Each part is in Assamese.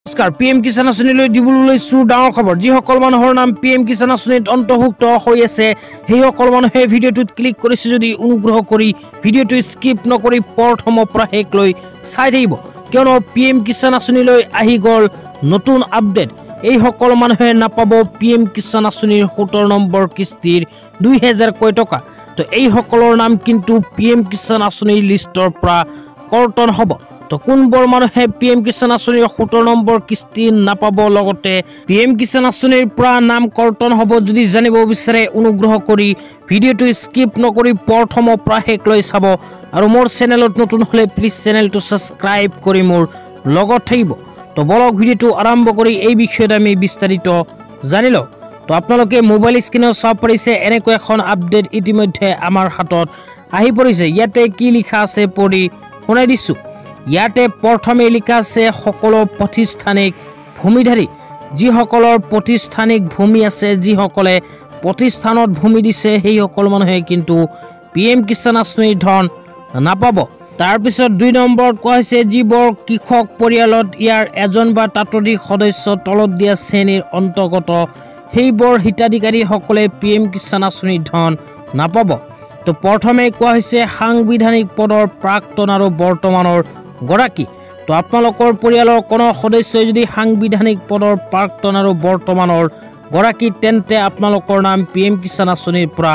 নমস্কাৰ পিএম কিষাণ আঁচনিলৈ দিবলৈ লৈছো ডাঙৰ খবৰ যিসকল মানুহৰ নাম পিএম কিষাণ আঁচনিত অন্তৰ্ভুক্ত হৈ আছে সেইসকল মানুহে ভিডিঅ'টোত ক্লিক কৰিছে যদি অনুগ্ৰহ কৰি ভিডিঅ'টো স্কিপ নকৰি প্ৰথমৰ পৰা শেষলৈ চাই থাকিব কিয়নো পিএম কিষাণ আঁচনিলৈ আহি গ'ল নতুন আপডেট এইসকল মানুহে নাপাব পিএম কিষাণ আঁচনিৰ 17 নম্বৰ কিস্তিৰ 2000 কৈ টকা তো এইসকলৰ নাম কিন্তু পিএম কিষাণ আঁচনিৰ লিষ্টৰ পৰা কৰ্তন হ'ব তো কোনবোৰ মানুহে পিএম কিষাণ আঁচনিৰ 17 নম্বৰ কিস্তি নাপাব লগতে পিএম কিষাণ আঁচনিৰ পৰা নাম কৰ্তন হ'ব যদি জানিব বিচাৰে অনুগ্ৰহ কৰি ভিডিঅ'টো স্কিপ নকৰি প্ৰথমৰ পৰা শেষলৈ চাব আৰু মোৰ চেনেলত নতুন হলে প্লিজ চেনেলটো সাবস্ক্ৰাইব কৰি মোৰ লগত থাকিব তো বলক ভিডিঅ'টো আৰম্ভ কৰি এই বিষয়ত আমি বিস্তাৰিত জানি লওঁ তো আপোনালোকে মোবাইল স্ক্ৰীনত চাব পাৰিছে এনেকৈ এখন আপডেট ইতিমধ্যে আমাৰ হাতত আহি পৰিছে ইয়াতে কি লিখা আছে পঢ়ি শুনাই দিছো ইয়াতে প্ৰথমে লিখা আছে সকলো প্ৰতিষ্ঠানিক ভূমিধাৰী যিসকলৰ প্ৰতিষ্ঠানিক ভূমি আছে যিসকলে প্ৰতিষ্ঠানত ভূমি দিছে সেই সকল মানুহে কিন্তু পিএম কিষাণ আঁচনিৰ ধন নাপাব তাৰ পিছত 2 নম্বৰত কোৱা হৈছে যিবোৰ কৃষক পৰিয়ালত ইয়াৰ এজন বা তাতোধিক সদস্য তলত দিয়া শ্ৰেণীৰ অন্তৰ্গত সেইবোৰ হিতাধিকাৰী সকলে পিএম কিষাণ আঁচনিৰ ধন নাপাব তো প্ৰথমে কোৱা হৈছে সাংবিধানিক পদৰ প্ৰাক্তন আৰু বৰ্তমানৰ গৰাকী তো আপোনালোকৰ পৰিয়ালৰ কোনো সদস্যই যদি সাংবিধানিক পদৰ প্ৰাক্তন আৰু বৰ্তমানৰ গৰাকী তেন্তে আপোনালোকৰ নাম পিএম কিষাণ আঁচনিৰ পৰা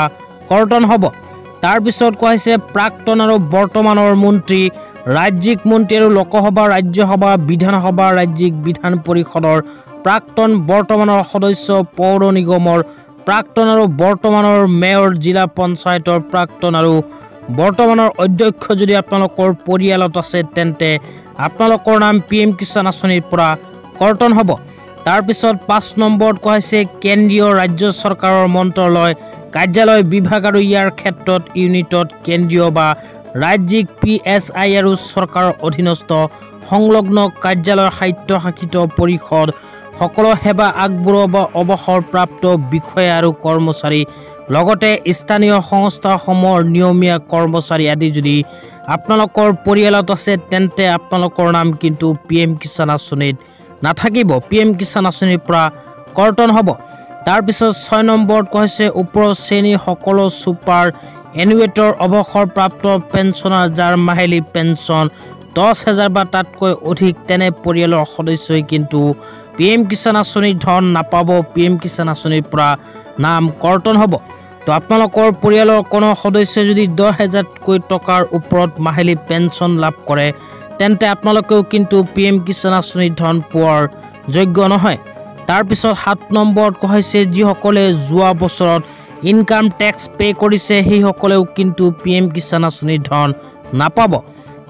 কৰ্তন হ'ব তাৰ পিছত কোৱা হৈছে প্ৰাক্তন আৰু বৰ্তমানৰ মন্ত্ৰী ৰাজ্যিক মন্ত্ৰী আৰু লোকসভা ৰাজ্যসভা বিধানসভা ৰাজ্যিক বিধান পৰিষদৰ প্ৰাক্তন বৰ্তমানৰ সদস্য পৌৰ নিগমৰ প্ৰাক্তন আৰু বৰ্তমানৰ মেয়ৰ জিলা পঞ্চায়তৰ প্ৰাক্তন আৰু বৰ্তমানৰ অধ্যক্ষ যদি আপোনালোকৰ পৰিয়ালত আছে তেন্তে আপোনালোকৰ নাম পিএম কিষাণ আঁচনিৰ পৰা কৰ্তন হ'ব তাৰ পিছত 5 নম্বৰত কোৱা হৈছে কেন্দ্ৰীয় ৰাজ্য চৰকাৰৰ মন্ত্ৰালয় কাৰ্যালয় বিভাগ আৰু ইয়াৰ ক্ষেত্ৰত ইউনিটত কেন্দ্ৰীয় বা ৰাজ্যিক পিএছআই আৰু চৰকাৰৰ অধীনস্থ সংলগ্ন কাৰ্যালয় স্বায়ত্তশাসিত পৰিষদ সকলো সেৱা আগবঢ়োৱা বা অৱসৰপ্ৰাপ্ত বিষয়া আৰু কৰ্মচাৰী লগতে স্থানীয় সংস্থাসমূহৰ নিয়মীয়া কৰ্মচাৰী আদি যদি আপোনালোকৰ পৰিয়ালত আছে তেন্তে আপোনালোকৰ নাম কিন্তু পিএম কিষাণ আঁচনিত নাথাকিব পিএম কিষাণ আঁচনিৰ পৰা কৰ্তন হ'ব তাৰ পিছত 6 নম্বৰত কোৱা হৈছে ওপৰৰ শ্ৰেণীৰ সকলো ছুপাৰ এনুৱেটৰ অৱসৰপ্ৰাপ্ত পেঞ্চনাৰ যাৰ মাহিলী পেঞ্চন 10,000 বা তাতকৈ অধিক তেনে পৰিয়ালৰ সদস্যই কিন্তু পিএম কিষাণ আঁচনিৰ ধন নাপাব পিএম কিষাণ আঁচনিৰ পৰা নাম কৰ্তন হ'ব তো আপোনালোকৰ পৰিয়ালৰ কোনো সদস্যই যদি 10,000 কৈ টকাৰ ওপৰত মাহিলী পেঞ্চন লাভ কৰে তেন্তে আপোনালোকেও কিন্তু পিএম কিষাণ আঁচনিৰ ধন পোৱাৰ যোগ্য নহয় তাৰ পিছত 7 নম্বৰত কোৱা হৈছে যিসকলে যোৱা বছৰত ইনকাম টেক্স পে কৰিছে সেইসকলেও কিন্তু পিএম কিষাণ আঁচনিৰ ধন নাপাব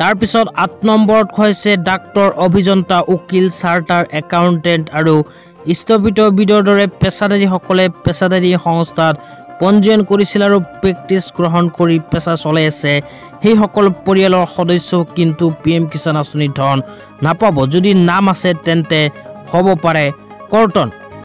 তাৰ পিছত 8 নম্বৰত কোৱা হৈছে ডাক্তৰ অভিযন্তা উকিল চাৰ্টাৰ একাউণ্টেণ্ট আৰু স্থপতিবিদৰ দৰে পেছাদাৰীসকলে পেছাদাৰী সংস্থাত পঞ্জীয়ন কৰিছিল আৰু প্ৰেক্টিছ গ্ৰহণ কৰি পেছা চলাই আছে সেইসকল পৰিয়ালৰ সদস্য কিন্তু পিএম কিষাণ আঁচনিৰ ধন নাপাব যদি নাম আছে তেন্তে হ'ব পাৰে কৰ্তন